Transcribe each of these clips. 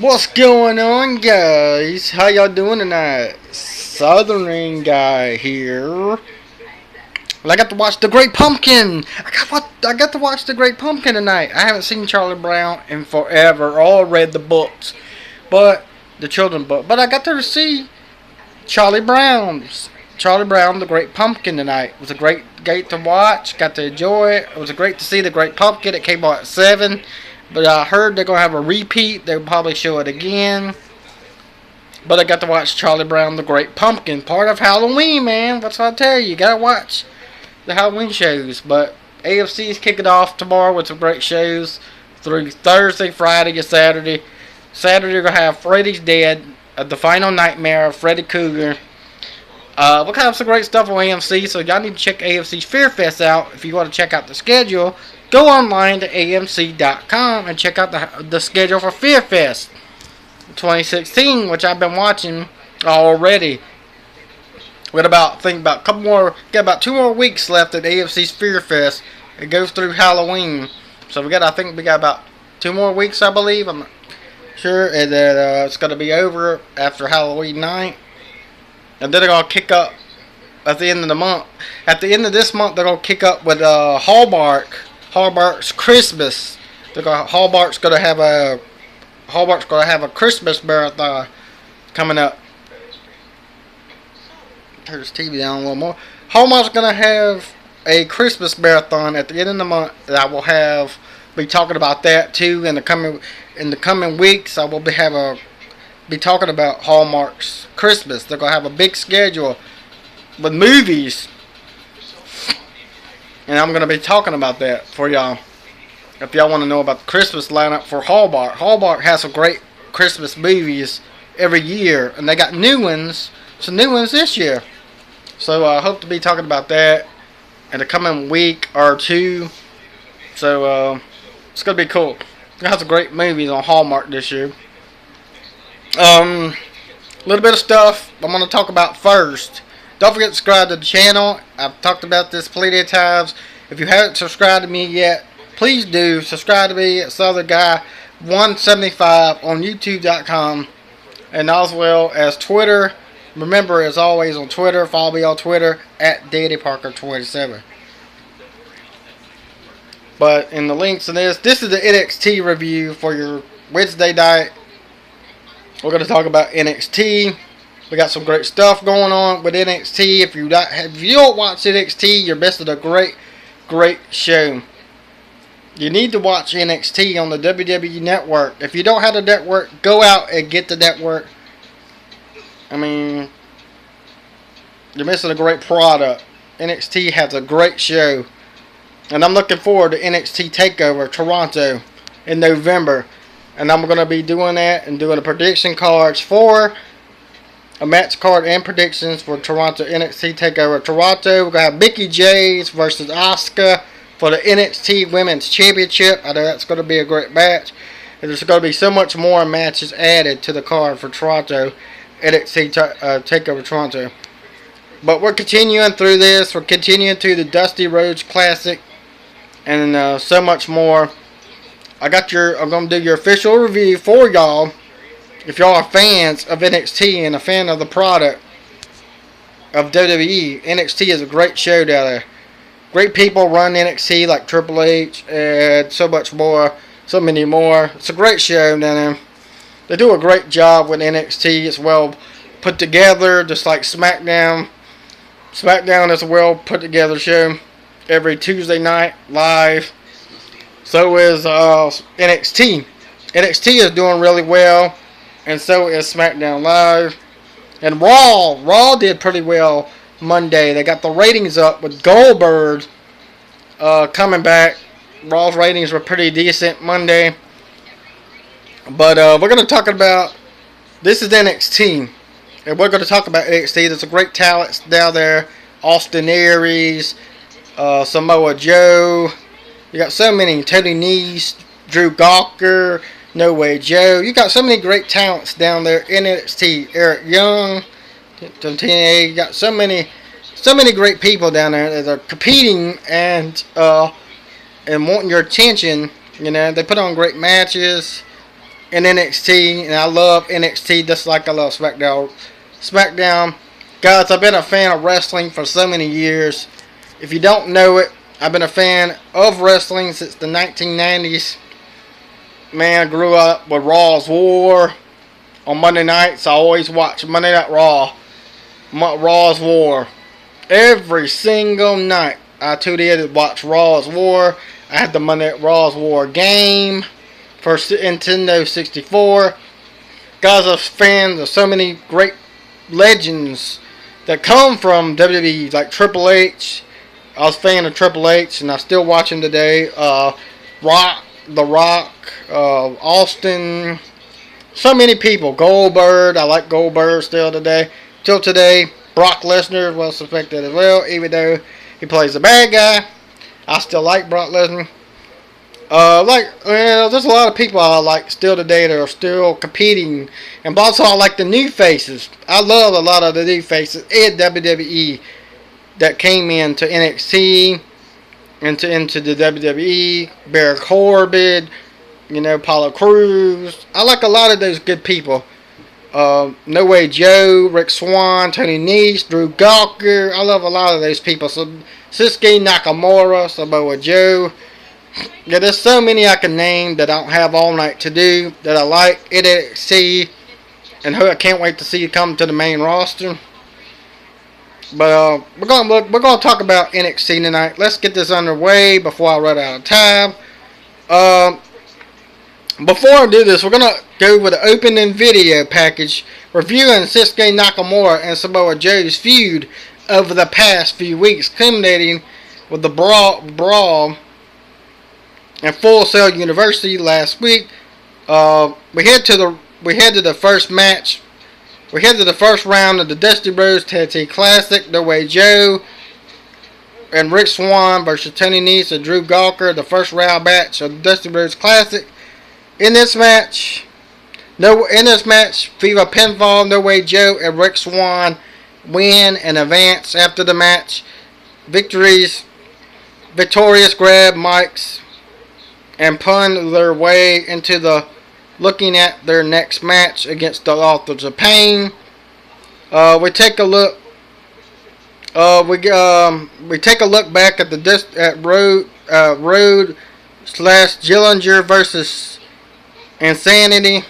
What's going on, guys? How y'all doing tonight? Southern guy here. Well, I got to watch The Great Pumpkin. I got to watch The Great Pumpkin tonight. I haven't seen Charlie Brown in forever or read the books, but the children book. But I got to see Charlie Brown, The Great Pumpkin tonight. It was a great to watch. Got to enjoy it. It was great to see The Great Pumpkin. It came out at 7. But I heard they're going to have a repeat. They'll probably show it again. But I got to watch Charlie Brown, The Great Pumpkin. Part of Halloween, man. That's what I tell you. You got to watch the Halloween shows. But AFC's kicking off tomorrow with some great shows. Through Thursday, Friday, and Saturday. Saturday, we're going to have Freddy's Dead. The Final Nightmare of Freddy Krueger. We're going to have some great stuff on AMC. So y'all need to check AFC's Fear Fest out. If you want to check out the schedule, go online to AMC.com and check out the schedule for Fear Fest 2016, which I've been watching already. With about 2 more weeks left at AFC's Fear Fest. It goes through Halloween, so I think we got about 2 more weeks, I believe. I'm not sure, and then it's gonna be over after Halloween night, and then they're gonna kick up at the end of the month. At the end of this month, they're gonna kick up with Hallmark's Christmas. Hallmark's gonna have a Christmas marathon coming up. Turn this TV down a little more. Hallmark's gonna have a Christmas marathon at the end of the month. And I will be talking about that too in the coming weeks. I will be talking about Hallmark's Christmas. They're gonna have a big schedule with movies. And I'm going to be talking about that for y'all. If y'all want to know about the Christmas lineup for Hallmark. Hallmark has some great Christmas movies every year. And they got new ones. Some new ones this year. So I hope to be talking about that in the coming week or two. So it's going to be cool. They have some great movies on Hallmark this year. A little bit of stuff I'm going to talk about first. Don't forget to subscribe to the channel. I've talked about this plenty of times. If you haven't subscribed to me yet, please do. Subscribe to me at Southern Guy 175 on YouTube.com. And as well as Twitter. Remember, as always, on Twitter, follow me on Twitter at DaddyParker27. But in the links in this is the NXT review for your Wednesday night. We're going to talk about NXT. We got some great stuff going on with NXT. If you don't watch NXT, you're missing a great show. You need to watch NXT on the WWE Network. If you don't have the network, go out and get the network. I mean, you're missing a great product. NXT has a great show. And I'm looking forward to NXT TakeOver Toronto in November. And I'm going to be doing that and doing the prediction cards for a match card and predictions for Toronto NXT TakeOver Toronto. We're going to have Mickey James versus Asuka for the NXT Women's Championship. I know that's going to be a great match. And there's going to be so much more matches added to the card for Toronto NXT TakeOver Toronto. But we're continuing through this. We're continuing through the Dusty Rhodes Classic and so much more. I'm going to do your official review for y'all. If y'all are fans of NXT and a fan of the product of WWE, NXT is a great show down there. Great people run NXT like Triple H and so much more, so many more. It's a great show down there. They do a great job with NXT. It's well put together, just like SmackDown. SmackDown is a well put together show every Tuesday night live. So is NXT. NXT is doing really well. And so is SmackDown Live. And Raw did pretty well Monday. They got the ratings up with Goldberg coming back. Raw's ratings were pretty decent Monday. But we're going to talk about, this is NXT. And we're going to talk about NXT. There's some great talents down there. Austin Aries, Samoa Joe. You got so many. Tony Nese, Drew Gawker, No Way Joe. You got so many great talents down there in NXT. Eric Young, you got so many great people down there that are competing and wanting your attention. You know, they put on great matches. in NXT, and I love NXT just like I love SmackDown. Guys, I've been a fan of wrestling for so many years. If you don't know it, I've been a fan of wrestling since the 1990s. Man, I grew up with Raw's War on Monday nights. I always watch Monday Night Raw, Raw's War. Every single night I tuned in to watch Raw's War. I had the Monday Night Raw's War game for Nintendo 64. Guys, I was fans of so many great legends that come from WWE, like Triple H. I was a fan of Triple H, and I still watch him today. The Rock, Austin, so many people. Goldberg, I like Goldberg still today. Till today, Brock Lesnar was suspected as well, even though he plays a bad guy. I still like Brock Lesnar. There's a lot of people I like still today that are still competing. And also I like the new faces. I love a lot of the new faces in WWE that came into NXT, into the WWE. Baron Corbin, Apollo Crews. I like a lot of those good people. No Way Joe, Rick Swann, Tony Nese, Drew Gawker. I love a lot of those people. So Shinsuke Nakamura, Samoa Joe. Yeah, there's so many I can name that I don't have all night to do that I like NXT, and who I can't wait to see come to the main roster. But we're gonna talk about NXT tonight. Let's get this underway before I run out of time. Before I do this, we're gonna go with the opening video package reviewing Shinsuke Nakamura and Samoa Joe's feud over the past few weeks, culminating with the brawl and Full Sail University last week. We head to the first match. We head to the first round of the Dusty Rhodes Tag Team Classic. No Way Joe and Rick Swann versus Tony Nese and Drew Gawker. The first round match of the Dusty Rhodes Classic. In this match, Viva Pinfall, No Way Joe and Rick Swann win and advance after the match. Victorious grab mics and pun their way into looking at their next match against the Authors of Pain. We take a look. We take a look back at Road / Gillinger versus Insanity.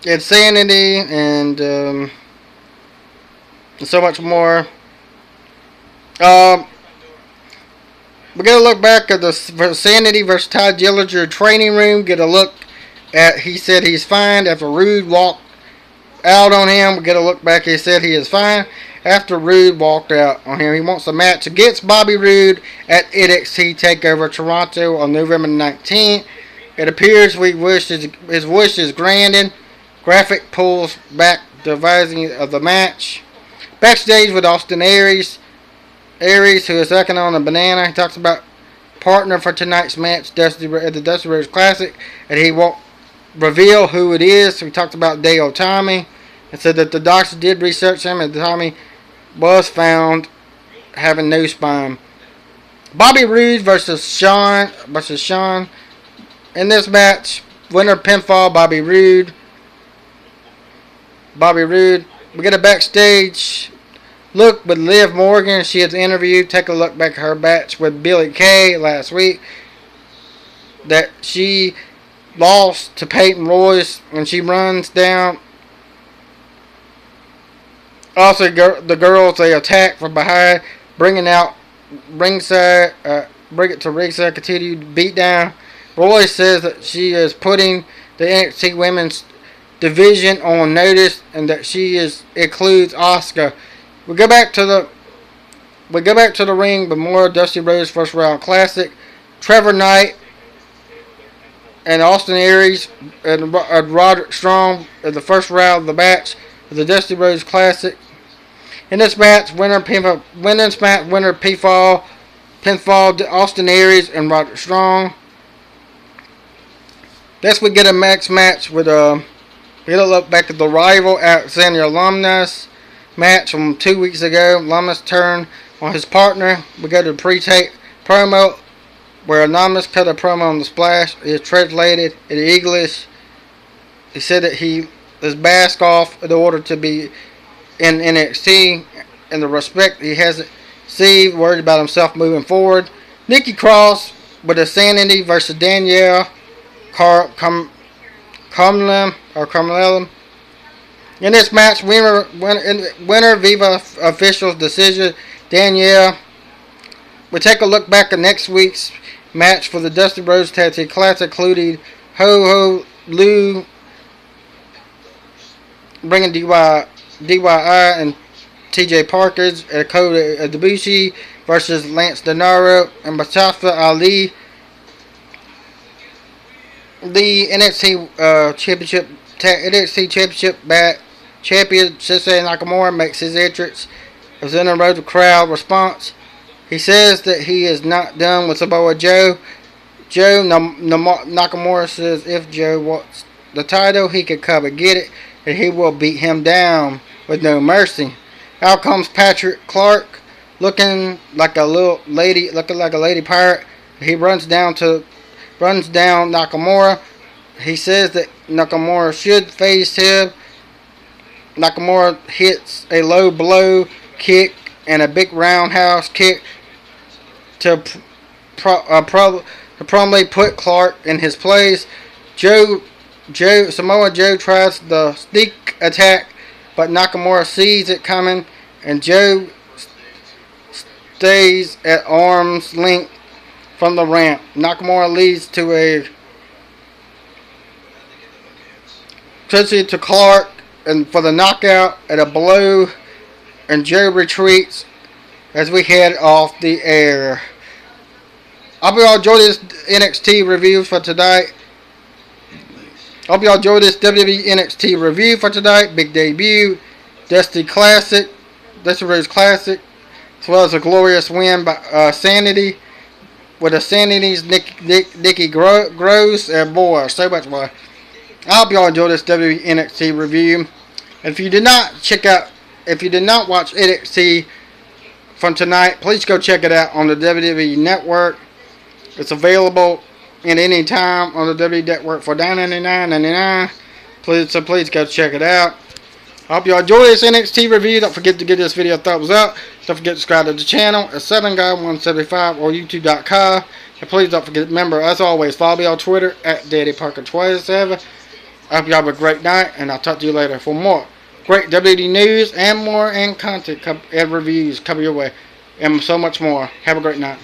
Insanity and so much more. We're going to look back at the Sanity versus Ty Dillinger training room. Get a look at he said he's fine after Rude walked out on him. We get a look back. He said he is fine after Rude walked out on him. He wants a match against Bobby Roode at NXT TakeOver Toronto on November 19th. It appears his wish is granted. Graphic pulls back the devising of the match. Backstage with Austin Aries, who is sucking on a banana. He talks about partner for tonight's match at the Dusty Rhodes Classic, and he won't reveal who it is. So he talked about Dale Tommy and said that the doctor did research him, and Tommy was found having no spine. Bobby Roode versus Sean. In this match, winner pinfall, Bobby Roode. We get a backstage look with Liv Morgan. She has interviewed. Take a look back at her match with Billie Kay last week. That she lost to Peyton Royce when she runs down. Also, the girls, they attack from behind, bring it to ringside, continue to beat down. Royce says that she is putting the NXT Women's Division on notice, and that she includes Asuka. We go back to the ring with more Dusty Rhodes First Round Classic. Trevor Knight and Austin Aries and Roderick Strong in the first round of the match of the Dusty Rhodes Classic. In this match, winner pinfall pinfall Austin Aries and Roderick Strong. Next we get a max match with we gotta look back at the Rival Alexander Alumnus match from 2 weeks ago. Alumnus turned on his partner. We go to the pre-tape promo where Anonymous cut a promo on the Splash. It is translated in English. He said that he is bask off in order to be in NXT and the respect he hasn't received, worried about himself moving forward. Nikki Cross with a Sanity versus Danielle Carmellum. In this match, winner Viva officials decision. Danielle. We take a look back at next week's match for the Dusty Rhodes Tag Team Classic, including Ho Ho Lou bringing DIY and TJ Parker's Dakota Ibushi versus Lance Denaro and Mustafa Ali. The NXT Championship champion Shinsuke Nakamura makes his entrance. As in a road to crowd response, he says that he is not done with Samoa Joe. Nakamura says if Joe wants the title, he can come and get it, and he will beat him down with no mercy. Out comes Patrick Clark, looking like a lady pirate. He runs down Nakamura. He says that Nakamura should face him. Nakamura hits a low blow kick and a big roundhouse kick to promptly put Clark in his place. Samoa Joe tries the sneak attack, but Nakamura sees it coming, and Joe stays at arm's length from the ramp. Nakamura leads to a to Clark and for the knockout and a blow, and Joe retreats as we head off the air. I hope y'all enjoy this NXT review for tonight. Hope y'all enjoy this WWE NXT review for tonight. Big debut, Dusty Rhodes Classic, as well as a glorious win by Sanity with the Sanity's Nikki Gross, and boy, so much more. I hope y'all enjoy this WWE NXT review. And if you did not watch NXT from tonight, please go check it out on the WWE Network. It's available at any time on the WWE Network for $9.99. Please go check it out. I hope y'all enjoy this NXT review. Don't forget to give this video a thumbs up. Don't forget to subscribe to the channel at SouthernGuy175 or YouTube.com. And please don't forget, remember, as always, follow me on Twitter at DaddyParker27. I hope y'all have a great night, and I'll talk to you later for more great WWE news and more and content and reviews coming your way, and so much more. Have a great night.